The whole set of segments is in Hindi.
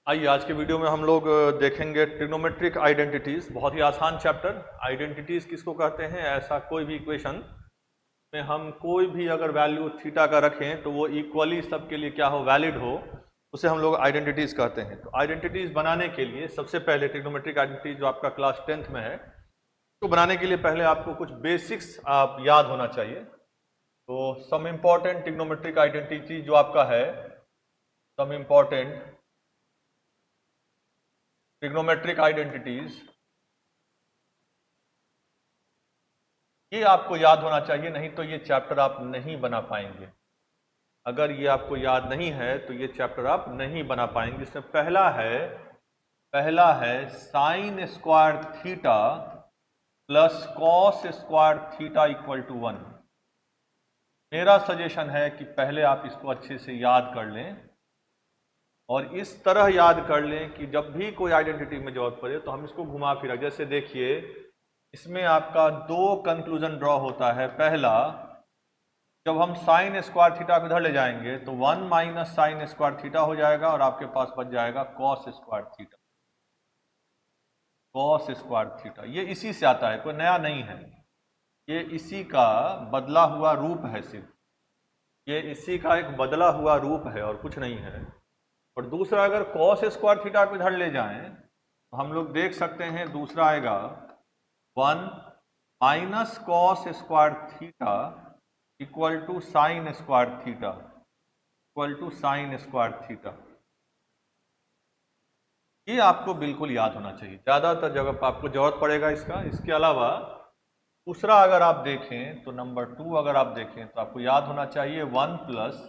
आइए आज के वीडियो में हम लोग देखेंगे ट्रिग्नोमेट्रिक आइडेंटिटीज। बहुत ही आसान चैप्टर। आइडेंटिटीज किसको कहते हैं? ऐसा कोई भी इक्वेशन में हम कोई भी अगर वैल्यू थीटा का रखें तो वो इक्वली सबके लिए क्या हो, वैलिड हो, उसे हम लोग आइडेंटिटीज कहते हैं। तो आइडेंटिटीज बनाने के लिए सबसे पहले ट्रिग्नोमेट्रिक आइडेंटिटीज जो आपका क्लास 10th में है, तो बनाने के लिए पहले आपको कुछ बेसिक्स आप याद होना चाहिए। तो सम इम्पॉर्टेंट ट्रिग्नोमेट्रिक आइडेंटिटी जो आपका है, सम इम्पॉर्टेंट ट्रिग्नोमेट्रिक आइडेंटिटीज, ये आपको याद होना चाहिए, नहीं तो ये चैप्टर आप नहीं बना पाएंगे। अगर ये आपको याद नहीं है तो ये चैप्टर आप नहीं बना पाएंगे। इसमें पहला है sine square theta plus cos square theta equal to 1। मेरा सजेशन है कि पहले आप इसको अच्छे से याद कर लें और इस तरह याद कर लें कि जब भी कोई आइडेंटिटी में जरूरत पड़े तो हम इसको घुमा फिरा। जैसे देखिए, इसमें आपका दो कंक्लूजन ड्रॉ होता है। पहला, जब हम साइन स्क्वायर थीटा को इधर ले जाएंगे तो 1 माइनस साइन स्क्वायर थीटा हो जाएगा और आपके पास बच जाएगा cos square theta. Cos square theta ये इसी से आता है, कोई नया नहीं है, ये इसी का बदला हुआ रूप है। सिर्फ ये इसी का एक बदला हुआ रूप है और कुछ नहीं है। और दूसरा, अगर कॉस स्क्वायर थीटा को इधर ले जाएं तो हम लोग देख सकते हैं दूसरा आएगा 1 minus cos square theta equal to sine square theta, equal to sine square theta. ये आपको बिल्कुल याद होना चाहिए, ज़्यादातर जगह पर आपको जरूरत पड़ेगा इसका। इसके अलावा दूसरा अगर आप देखें तो नंबर 2 अगर आप देखें तो आपको याद होना चाहिए 1 plus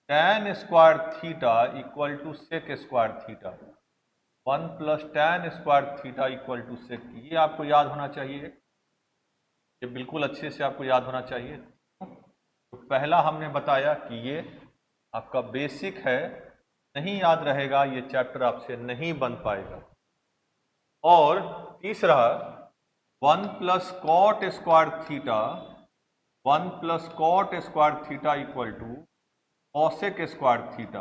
tan square theta equal to sec square theta. 1 plus tan square theta equal to sec, ये आपको याद होना चाहिए। ये बिल्कुल अच्छे से आपको याद होना चाहिए। तो पहला हमने बताया कि ये आपका बेसिक है, नहीं याद रहेगा ये चैप्टर आपसे नहीं बन पाएगा। और तीसरा 1 plus cot square theta, 1 plus cot square theta equal to cosec square theta.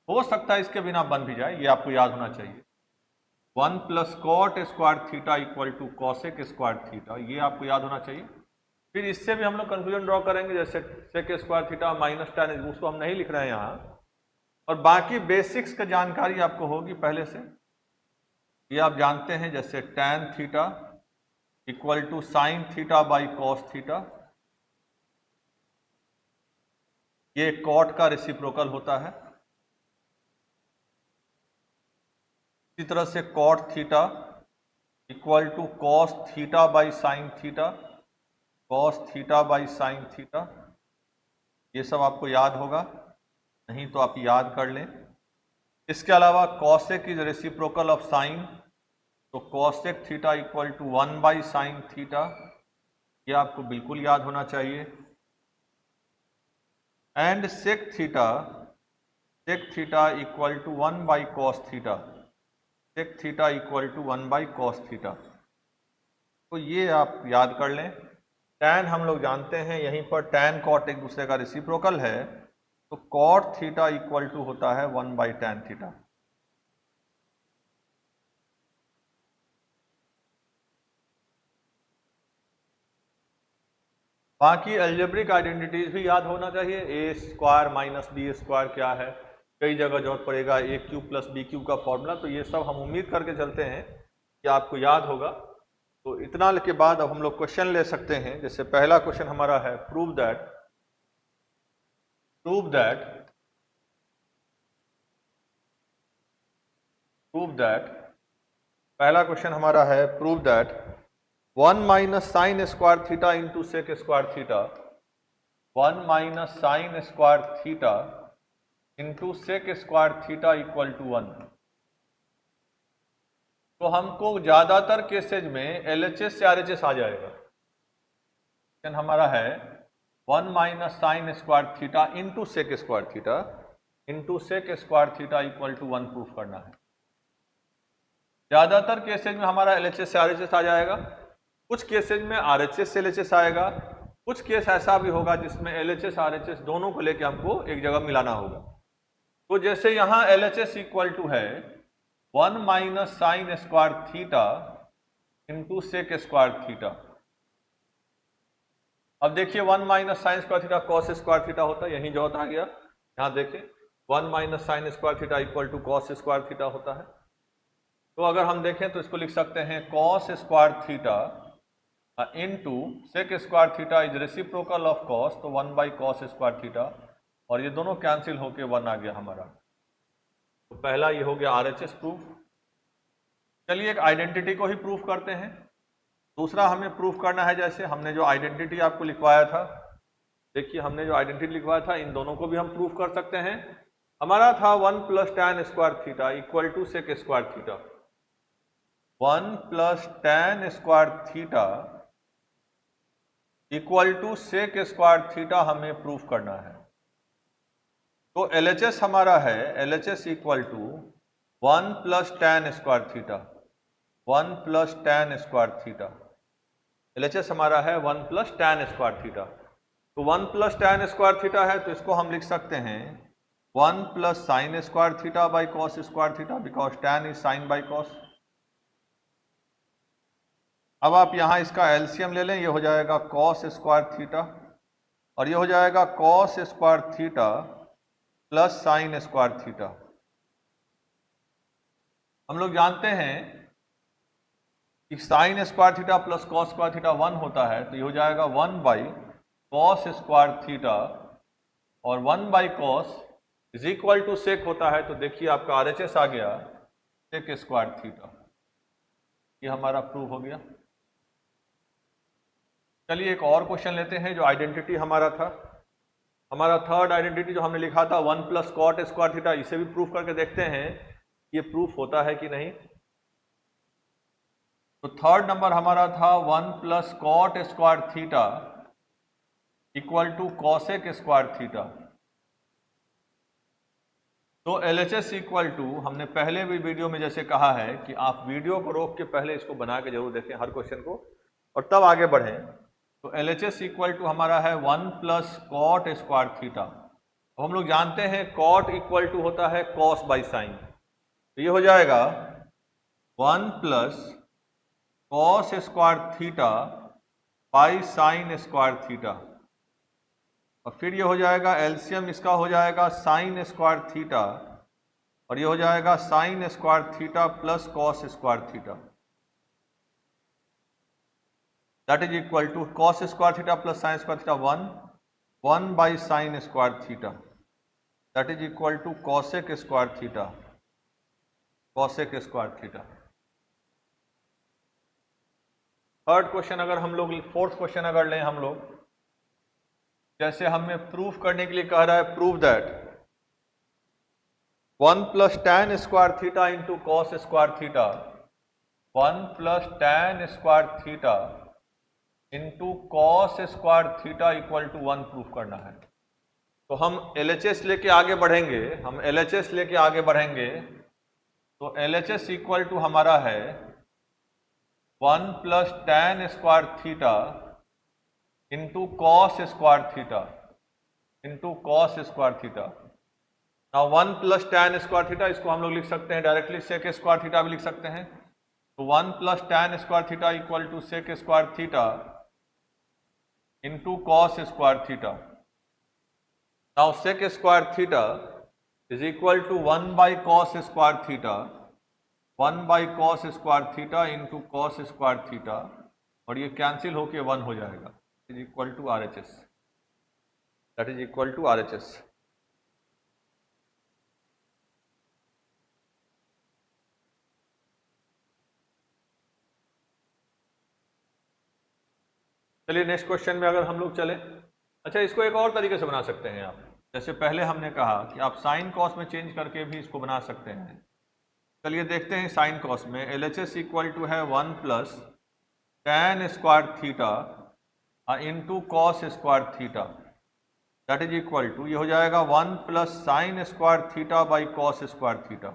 हो सकता है इसके बिना बन भी जाए, ये आपको याद होना चाहिए। 1 plus cot square theta equal to cosec square theta, ये आपको याद होना चाहिए। फिर इससे भी हम लोग कंक्लूजन ड्रॉ करेंगे, जैसे sec square theta minus tan, उसको हम नहीं लिख रहे हैं यहाँ। और बाकी बेसिक्स का जानकारी आपको होगी पहले से, ये आप जानते हैं। जैसे tan theta equal to sine theta by cos theta, ये कॉट का रेसिप्रोकल होता है। इसी तरह से cot theta equal to cos theta by sine theta, cos theta by sine theta. ये सब आपको याद होगा, नहीं तो आप याद कर लें। इसके अलावा cosec is reciprocal of sine, तो cosec theta equal to 1 by sine theta, ये आपको बिल्कुल याद होना चाहिए। And sec theta equal to 1 by cos theta, sec theta equal to 1 by cos theta. तो ये आप याद कर लें। tan हम लोग जानते हैं, यहीं पर tan कॉट एक दूसरे का रेसिप्रोकल है, तो कॉट थीटा इक्वल टू होता है 1 बाई tan थीटा। बाकी अलजेब्रिक आइडेंटिटीज भी याद होना चाहिए। ए स्क्वायर माइनस बी स्क्वायर क्या है, कई जगह जरूरत पड़ेगा। ए क्यूब प्लस बी क्यूब का फॉर्मूला, तो ये सब हम उम्मीद करके चलते हैं कि आपको याद होगा। तो इतना के बाद अब हम लोग क्वेश्चन ले सकते हैं। जैसे पहला क्वेश्चन हमारा है प्रूव दैट पहला क्वेश्चन हमारा है prove that 1 minus sine square theta into sec square theta, 1 minus sine square theta into sec square theta equal to 1। तो हमको ज्यादातर केसेज में LHS से RHS आ जाएगा। क्वेश्चन हमारा है 1 minus sine square theta into sec square theta, into sec square theta equal to 1 proof करना है। ज्यादातर केसेज में हमारा LHS से RHS आ जाएगा, कुछ केसेज में RHS से LHS आएगा, कुछ केस ऐसा भी होगा जिसमें LHS RHS दोनों को लेके हमको एक जगह मिलाना होगा। तो जैसे यहाँ LHS इक्वल टू है 1 minus sine square theta into sec square theta. अब देखिए 1 minus sine square theta cos square theta होता है, यही जॉत आ गया। यहाँ देखिए 1 minus sine square theta equal to cos square theta होता है। तो अगर हम देखें तो इसको लिख सकते हैं cos square theta into sec square theta is reciprocal of cos, तो 1 बाई कॉस स्क्वायर थीटा, और ये दोनों कैंसिल होके 1 आ गया हमारा। तो पहला ये हो गया RHS प्रूफ। चलिए एक आइडेंटिटी को ही प्रूफ करते हैं। दूसरा हमें प्रूफ करना है, जैसे हमने जो आइडेंटिटी आपको लिखवाया था, देखिए हमने जो आइडेंटिटी लिखवाया था इन दोनों को भी हम प्रूफ कर सकते हैं। हमारा था 1 plus tan square theta equal to sec square theta. 1 plus tan square theta equal to sec square theta हमें प्रूफ करना है। तो LHS हमारा है LHS equal to 1 plus tan square theta, 1 plus tan square theta. LHS हमारा है 1 प्लस टैन स्क्वायर थीटा। तो 1 प्लस टैन स्क्वायर थीटा है तो इसको हम लिख सकते हैं 1 plus sine square theta by cos square theta, because tan is sine by cos. अब आप यहाँ इसका एलसीएम ले लें, ये हो जाएगा कॉस स्क्वायर थीटा और ये हो जाएगा cos square theta plus sine square theta. हम लोग जानते हैं कि sign square theta plus cos square theta 1 होता है, तो ये हो जाएगा 1 बाई कॉस स्क्वायर थीटा और 1 by cos is equal to sec होता है। तो देखिए आपका RHS आ गया सेक स्क्वायर थीटा। ये हमारा प्रूव हो गया। चलिए एक और क्वेश्चन लेते हैं। जो आइडेंटिटी हमारा था, हमारा थर्ड आइडेंटिटी जो हमने लिखा था 1 प्लस कॉट स्क्वायर थीटा, इसे भी प्रूफ करके देखते हैं ये प्रूफ होता है कि नहीं। तो थर्ड नंबर हमारा था 1 plus cot square theta equal to cosec square theta. तो LHS इक्वल टू, हमने पहले भी वीडियो में जैसे कहा है कि आप वीडियो को रोक के पहले इसको बना के जरूर देखें हर क्वेश्चन को और तब आगे बढ़ें। तो LHS इक्वल टू हमारा है 1 प्लस कॉट स्क्वायर थीटा। अब हम लोग जानते हैं कॉट इक्वल टू होता है कॉस बाई साइन, तो ये हो जाएगा 1 plus cos square theta by sine square theta. और फिर ये हो जाएगा एलसीएम इसका हो जाएगा साइन स्क्वायर थीटा और ये हो जाएगा sine square theta plus cos square theta, that is equal to cos square theta plus sine square theta 1 by sine square theta, that is equal to cosec square theta, cosec square theta. Third question अगर हम लोग, फोर्थ क्वेश्चन अगर लें हम लोग, जैसे हमें प्रूफ करने के लिए कह रहा है prove that 1 plus tan square theta into cos square theta, 1 plus tan square theta into cos square theta equal to 1 proof करना है। तो हम LHS लेके आगे बढ़ेंगे, हम LHS लेके आगे बढ़ेंगे। तो LHS इक्वल टू हमारा है 1 plus tan square theta into cos square theta into cos square theta. Now 1 plus tan square theta, इसको हम लोग लिख सकते हैं डायरेक्टली सेक स्क्वायर थीटा भी लिख सकते हैं। तो 1 plus tan square theta equal to sec square theta into cos square theta. Now sec square theta is equal to 1 by cos square theta, 1 by cos square theta into cos square theta, और ये कैंसिल होके 1 हो जाएगा, is equal to RHS, that is equal to RHS। चलिए नेक्स्ट क्वेश्चन में अगर हम लोग चले, अच्छा इसको एक और तरीके से बना सकते हैं आप। जैसे पहले हमने कहा कि आप साइन कॉस में चेंज करके भी इसको बना सकते हैं। चलिए देखते हैं साइन कॉस में। LHS इक्वल टू है 1 plus tan square theta into cos square theta, that is equal to, ये हो जाएगा 1 plus sine square theta by cos square theta,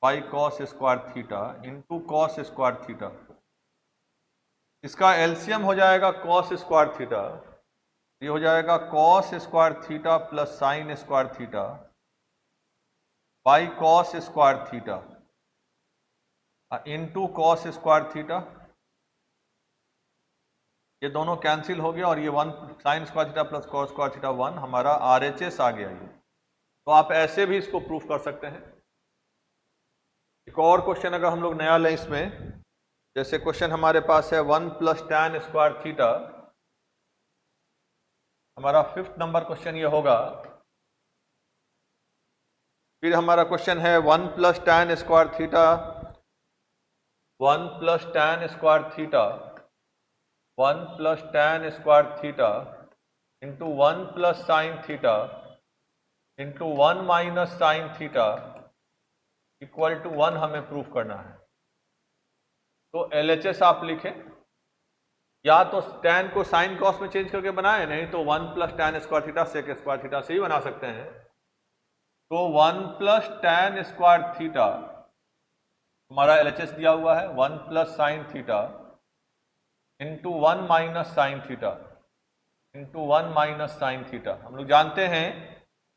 by cos square theta into cos square theta. इसका एलसीएम हो जाएगा कॉस स्क्वायर थीटा, ये हो जाएगा cos square theta plus sine square theta by cos square theta into cos square theta, ये दोनों कैंसिल हो गया और ये 1 sign square theta plus cos square theta 1 हमारा RHS आ गया ये। तो आप ऐसे भी इसको प्रूफ कर सकते हैं। एक और क्वेश्चन अगर हम लोग नया लें इसमें, जैसे क्वेश्चन हमारे पास है 1 प्लस टैन स्क्वायर थीटा, हमारा 5th नंबर क्वेश्चन ये होगा। फिर हमारा क्वेश्चन है 1 plus tan square theta, 1 plus tan square theta, 1 plus tan square theta into 1 plus sine theta into 1 minus sine theta equal to 1 हमें प्रूफ करना है। तो LHS आप लिखें, या तो टैन को साइन कॉस में चेंज करके बनाए, नहीं तो 1 plus tan square theta sec square theta से ही बना सकते हैं। तो 1 प्लस टैन स्क्वायर थीटा हमारा LHS दिया हुआ है 1 plus sine theta into 1 minus sine theta into 1 minus sine theta. हम लोग जानते हैं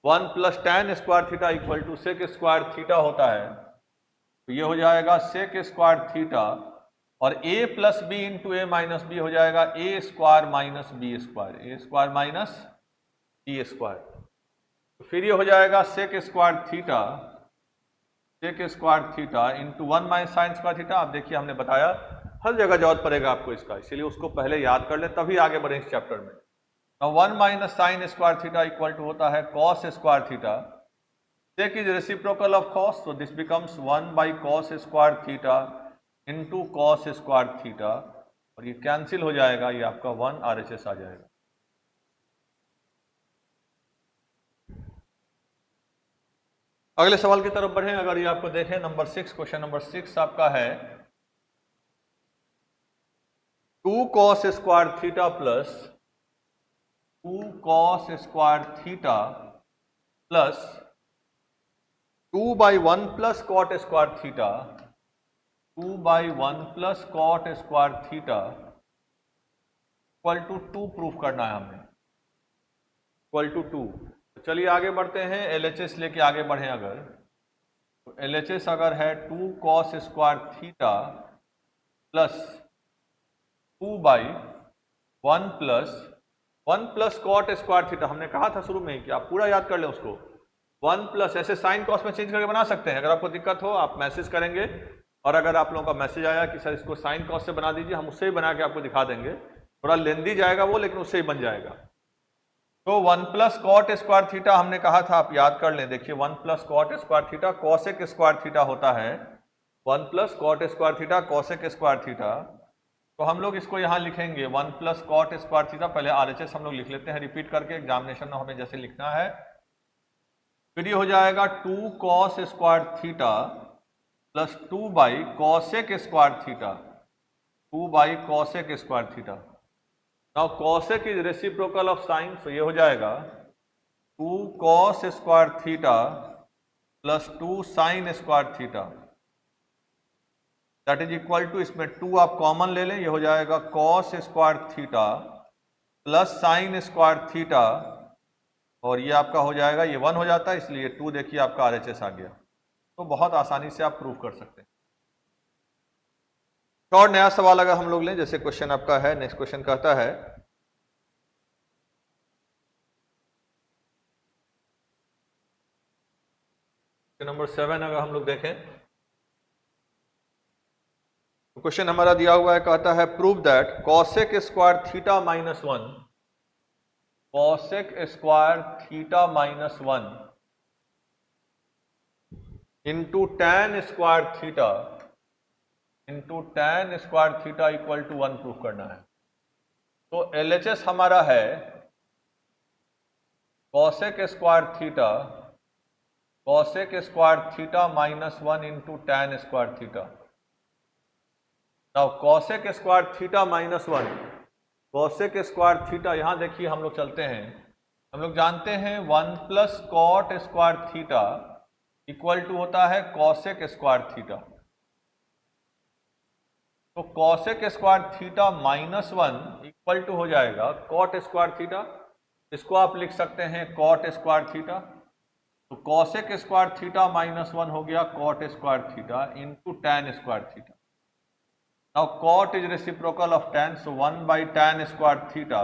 1 plus tan square theta equal to sec square theta होता है। तो ये हो जाएगा सेक स्क्वायर थीटा और a plus b into A minus b हो जाएगा a square minus b square, a square minus b square. तो फिर ये हो जाएगा sec square theta, sec square theta into 1 minus sine square theta. आप देखिए हमने बताया हर जगह जरूरत पड़ेगा आपको इसका, इसीलिए उसको पहले याद कर ले तभी आगे बढ़े इस चैप्टर में। 1 minus sine square theta equal to होता है cos square theta, sec is reciprocal of cos, so this becomes 1 by cos square theta into cos square theta और ये कैंसिल हो जाएगा, ये आपका 1 RHS आ जाएगा। अगले सवाल की तरफ बढ़ें। अगर ये आपको देखें नंबर 6, क्वेश्चन नंबर 6 आपका है 2 cos square theta plus 2 cos square theta plus 2 by 1 plus cot square theta, 2 by 1 plus cot square theta equal to 2 proof करना है हमें, इक्वल टू 2। तो चलिए आगे बढ़ते हैं, LHS लेके आगे बढ़ें। अगर तो LHS अगर है 2 cos square theta plus 2 by 1 plus cot square theta, हमने कहा था शुरू में कि आप पूरा याद कर लें उसको। 1 प्लस ऐसे साइन कॉस में चेंज करके बना सकते हैं। अगर आपको दिक्कत हो आप मैसेज करेंगे, और अगर आप लोगों का मैसेज आया कि सर इसको साइन कॉस से बना दीजिए, हम उससे ही बना के आपको दिखा देंगे। थोड़ा लेंदी जाएगा वो, लेकिन उससे ही बन जाएगा। तो 1 प्लस कॉट स्क्वायर थीटा हमने कहा था, आप याद कर लें। देखिए 1 plus cot square theta cosec square theta होता है, 1 plus cot square theta cosec square theta. तो हम लोग इसको यहाँ लिखेंगे 1 प्लस कॉट स्क्वायर थीटा, पहले RHS हम लोग लिख लेते हैं रिपीट करके, एग्जामिनेशन में हमें जैसे लिखना है। फिर ये हो जाएगा 2 cos square theta plus 2 by cosec square theta, 2 by cosec square theta. Now cosec is reciprocal of sine, तो ये हो जाएगा 2 cos square theta plus 2 sine square theta, that is equal to, इसमें 2 आप कॉमन ले लें, ये हो जाएगा cos square theta plus sine square theta, और ये आपका हो जाएगा, ये 1 हो जाता है, इसलिए 2 देखिए आपका RHS आ गया। तो बहुत आसानी से आप प्रूव कर सकते हैं। तो और नया सवाल अगर हम लोग लें, जैसे क्वेश्चन आपका है, नेक्स्ट क्वेश्चन कहता है नंबर 7 अगर हम लोग देखें तो क्वेश्चन हमारा दिया हुआ है, कहता है prove that cosec square theta minus 1, cosec square theta minus 1 into tan square theta into tan square theta equal to 1 proof करना है। तो LHS हमारा है cosec square theta minus 1 into tan square theta. Now cosec square theta minus 1, cosec square theta, यहां देखिए हम लोग चलते हैं, हम लोग जानते हैं 1 plus cot square theta equal to होता है कॉसेक स्क्वायर थीटा। तो cosec square theta minus 1 equal to हो जाएगा कॉट स्क्वायर थीटा, इसको आप लिख सकते हैं कॉट स्क्वायर थीटा। तो कॉसेक स्क्वायर थीटा -1 हो गया cot square theta into tan square theta. Now cot is reciprocal of tan, so 1/tan square theta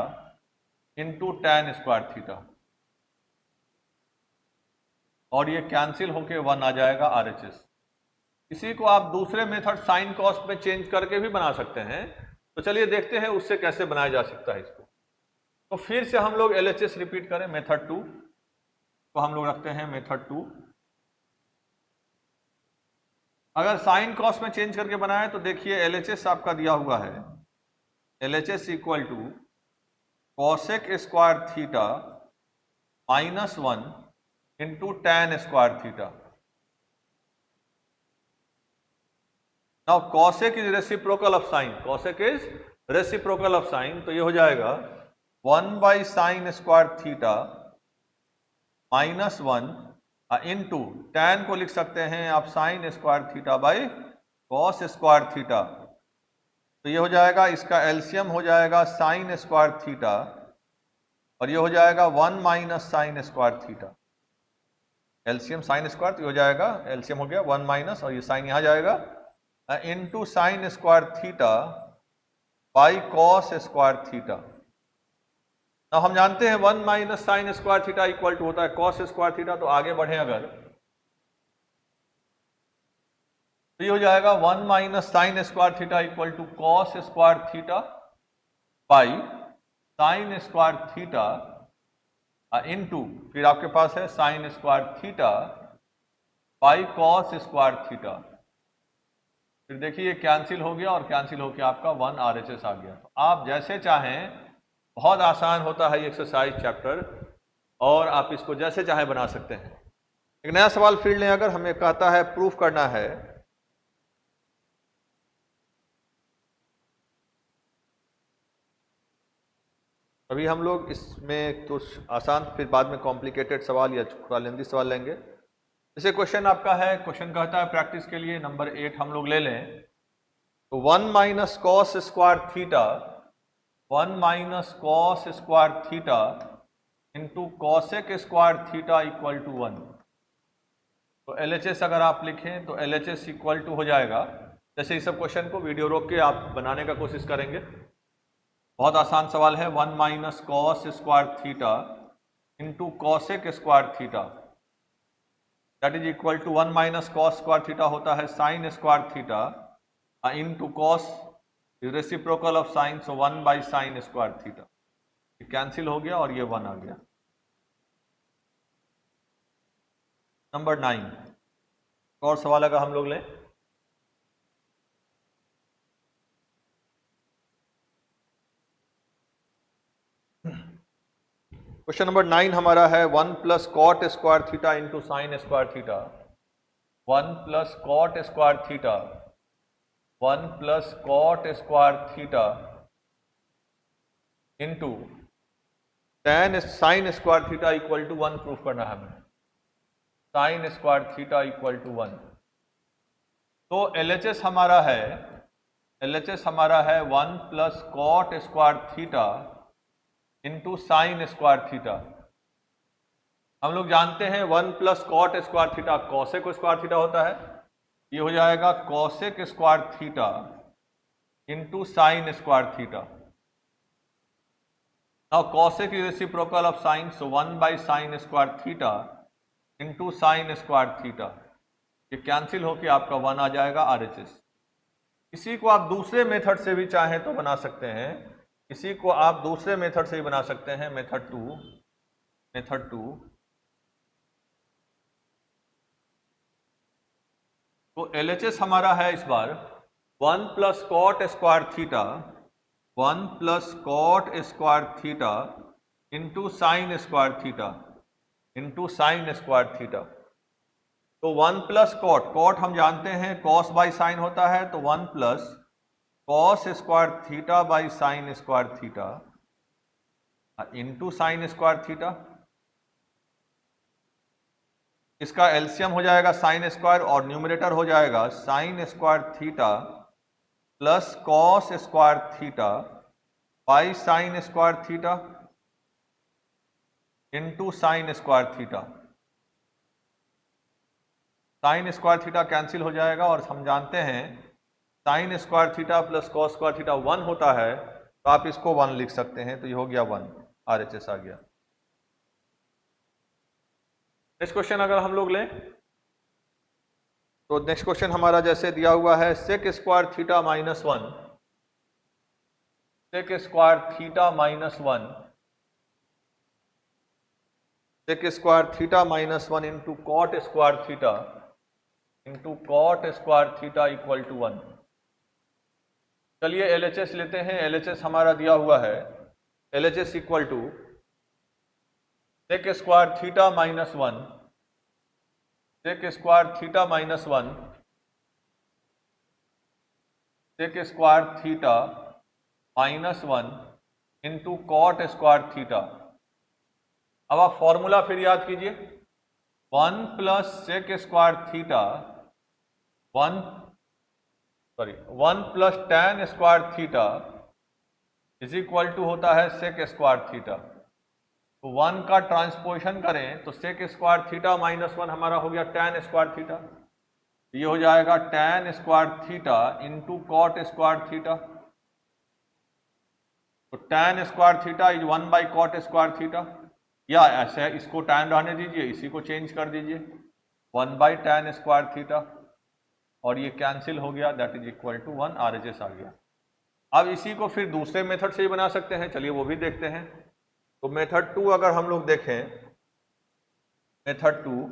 into tan square theta, और ये कैंसिल होके 1 आ जाएगा RHS। इसी को आप दूसरे मेथड साइन कॉस में चेंज करके भी बना सकते हैं। तो चलिए देखते हैं उससे कैसे बनाया जा सकता है इसको। तो फिर से हम लोग LHS रिपीट करें, मेथड 2 को हम लोग रखते हैं मेथड 2। अगर साइन कॉस में चेंज करके बनाए तो देखिए LHS आपका दिया हुआ है, LHS equal to cosec square theta -1 into tan square theta. Now cosec is reciprocal of sine, cosec is reciprocal of sine, तो ये हो जाएगा 1/sin square theta -1 into tan को लिख सकते हैं आप sign square theta by cos square theta. तो ये हो जाएगा, इसका एलसीएम हो जाएगा साइन स्क्वायर थीटा, और ये हो जाएगा 1 minus sine square theta. LCM sine square, तो ये हो जाएगा एलसीएम हो गया 1 माइनस, और ये साइन यहाँ जाएगा into sine square theta by cos square theta. तो हम जानते हैं 1 minus sine square theta equal to होता है कॉस स्क्वायर थीटा। तो आगे बढ़े अगर, तो ये हो जाएगा 1 minus sine square theta equal to cos square theta by sine square theta into फिर आपके पास है sine square theta by cos square theta. फिर देखिए कैंसिल हो गया और कैंसिल होकर आपका 1 RHS आ गया। तो आप जैसे चाहें, बहुत आसान होता है ये एक्सरसाइज चैप्टर, और आप इसको जैसे चाहे बना सकते हैं। एक नया सवाल फील्ड लें, अगर हमें कहता है प्रूफ करना है अभी हम लोग इसमें तो आसान, फिर बाद में कॉम्प्लिकेटेड सवाल या थोड़ा लेंदी सवाल लेंगे। जैसे क्वेश्चन आपका है, क्वेश्चन कहता है प्रैक्टिस के लिए नंबर 8 हम लोग ले लें। तो 1 minus cos square theta, 1 minus cos square theta into cosec square theta equal to 1। तो LHS अगर आप लिखें तो LHS इक्वल टू हो जाएगा, जैसे इस सब क्वेश्चन को वीडियो रोक के आप बनाने का कोशिश करेंगे। बहुत आसान सवाल है, 1 minus cos square theta into cosec square theta, that is equal to 1 minus cos square theta होता है sine square theta into cos is reciprocal of sine, so 1 by sine square theta. Cancel हो गया और ये 1 आ गया। नंबर 9 और सवाल अगर हम लोग लें, क्वेश्चन नंबर 9 हमारा है 1 plus cot square theta into sine square theta, 1 plus cot square theta, 1 plus cot square theta into tan sine square theta equal to 1 proof करना है हमें, sine square theta equal to 1। तो LHS हमारा है, LHS हमारा है 1 plus cot square theta into sine square theta. हम लोग जानते हैं 1 plus cot square theta cosec square theta होता है, ये हो जाएगा cosec square theta into sine square theta. Now cosec is reciprocal of sine, so 1 by sine square theta into sine square theta. ये कैंसिल होके आपका 1 आ जाएगा RHS। इसी को आप दूसरे मेथड से भी चाहें तो बना सकते हैं, इसी को आप दूसरे मेथड से भी बना सकते हैं, मेथड 2। तो LHS हमारा है इस बार 1 plus cot square theta, 1 plus cot square theta into sine square theta into sine square theta. तो 1 प्लस कॉट, कॉट हम जानते हैं कॉस बाई साइन होता है, तो 1 plus cos square theta by sine square theta into sine square theta. इसका एलसीएम हो जाएगा साइन स्क्वायर, और न्यूमरेटर हो जाएगा sine square theta plus cos square theta by sine square theta into sine square theta. Sign square theta cancel हो जाएगा और हम जानते हैं sign square theta plus cos square theta 1 होता है, तो आप इसको 1 लिख सकते हैं, तो ये हो गया 1, RHS आ गया। नेक्स्ट क्वेश्चन अगर हम लोग लें तो नेक्स्ट क्वेश्चन हमारा जैसे दिया हुआ है sec square theta minus 1, sec square theta minus 1, sec square theta minus 1 into cot square theta into cot square theta equal to 1। चलिए LHS लेते हैं। LHS हमारा दिया हुआ है LHS equal to sec square theta minus 1, sec square theta minus 1, sec square theta minus 1 into cot square theta. अब आप फॉर्मूला फिर याद कीजिए, 1 plus sec square theta 1 plus tan square theta is equal to होता है सेक स्क्वायर थीटा। तो 1 का ट्रांसपोजिशन करें तो सेक स्क्वायर थीटा माइनस 1 हमारा हो गया tan स्क्वायर थीटा, ये हो जाएगा tan square theta into cot square theta. तो tan square theta is 1 by cot square theta, या ऐसे इसको tan रहने दीजिए, इसी को चेंज कर दीजिए 1 बाई tan स्क्वायर थीटा, और ये कैंसिल हो गया, that is equal to 1, RHS आ गया। अब इसी को फिर दूसरे मेथड से ही बना सकते हैं, चलिए वो भी देखते हैं। तो मेथड 2 अगर हम लोग देखें, मेथड 2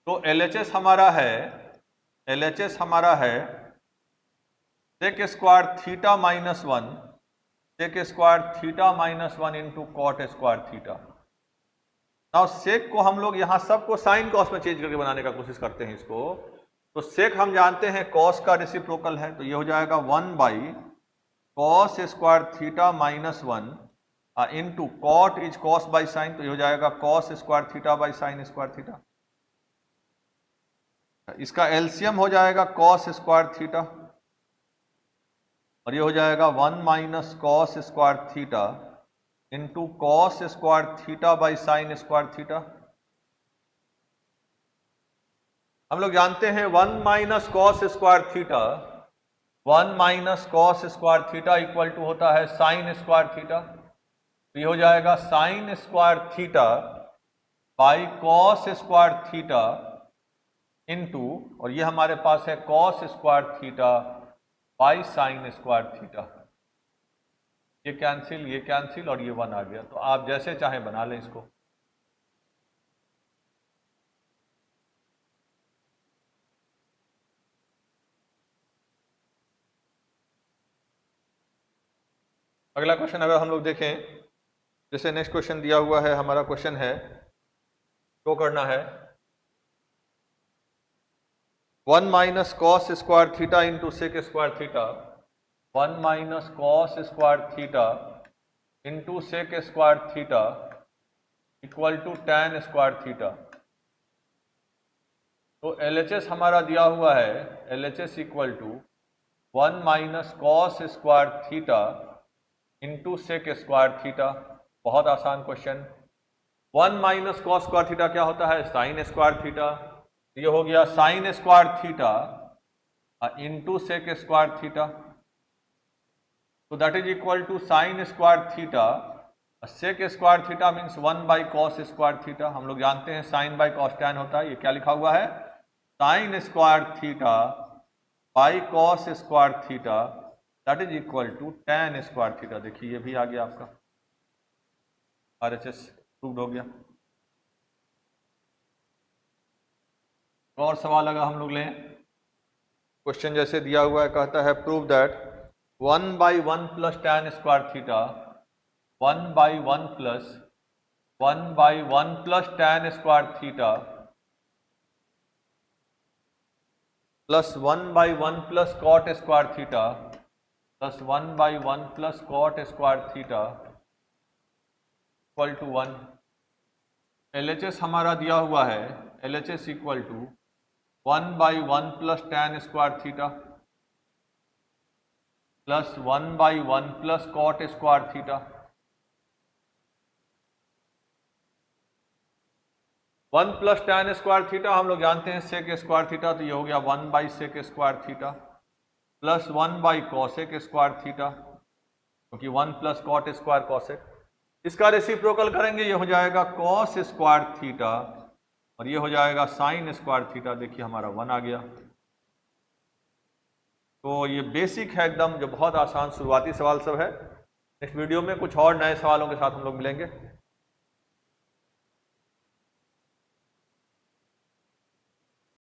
तो LHS हमारा है, LHS हमारा है sec square theta minus 1, sec square theta minus 1 into cot square theta. Now sec को हम लोग यहाँ सबको साइन कॉस में चेंज करके बनाने का कोशिश करते हैं इसको। तो सेक हम जानते हैं कॉस का रेसिप्रोकल है, तो ये हो जाएगा 1 by cos square theta minus 1 into cot is cos by sine, तो ये हो जाएगा cos square theta by sine square theta. इसका एलसीएम हो जाएगा कॉस स्क्वायर थीटा, और ये हो जाएगा 1 minus cos square theta into cos square theta by sine square theta. हम लोग जानते हैं 1 minus cos square theta, 1 minus cos square theta equal to होता है साइन स्क्वायर थीटा, तो ये हो जाएगा sine square theta by cos square theta into, और ये हमारे पास है cos square theta by sine square theta. ये कैंसिल और ये 1 आ गया। तो आप जैसे चाहें बना लें इसको। अगला क्वेश्चन अगर हम लोग देखें, जैसे नेक्स्ट क्वेश्चन दिया हुआ है, हमारा क्वेश्चन है शो करना है 1 minus cos square theta into sec square theta, 1 minus cos square theta into sec square theta equal to tan square theta. तो LHS हमारा दिया हुआ है LHS equal to 1 minus cos square theta into sec square theta. बहुत आसान question. 1 minus cos square theta क्या होता है, साइन स्क्वायर थीटा, ये हो गया sine square theta into sec square theta, तो that is equal to sine square theta sec square theta means 1 by cos square theta. हम लोग जानते हैं साइन बाई कॉस टैन होता है, ये क्या लिखा हुआ है sine square theta by cos square theta that is equal to tan square theta. देखिए ये भी आ गया आपका RHS प्रूव्ड हो गया। और सवाल अगर हम लोग लें, क्वेश्चन जैसे दिया हुआ है, कहता है prove that 1 by 1 plus tan square theta 1 by 1 plus tan square theta plus 1 by 1 plus cot square theta plus 1 by 1 plus cot square theta equal to 1। LHS हमारा दिया हुआ है LHS equal to 1 by 1 plus tan square theta plus 1 by 1 plus cot square theta 1 plus tan square theta हम लोग जानते हैं सेक स्क्वायर थीटा, तो ये हो गया 1 by sec square theta plus 1 by cosec square theta, क्योंकि 1 प्लस कॉट स्क्वायर कॉसेक। इसका रेसिप्रोकल करेंगे, ये हो जाएगा कॉस स्क्वायर थीटा और ये हो जाएगा साइन स्क्वायर थीटा। देखिए हमारा 1 आ गया। तो ये बेसिक है एकदम, जो बहुत आसान शुरुआती सवाल सब है। नेक्स्ट वीडियो में कुछ और नए सवालों के साथ हम लोग मिलेंगे।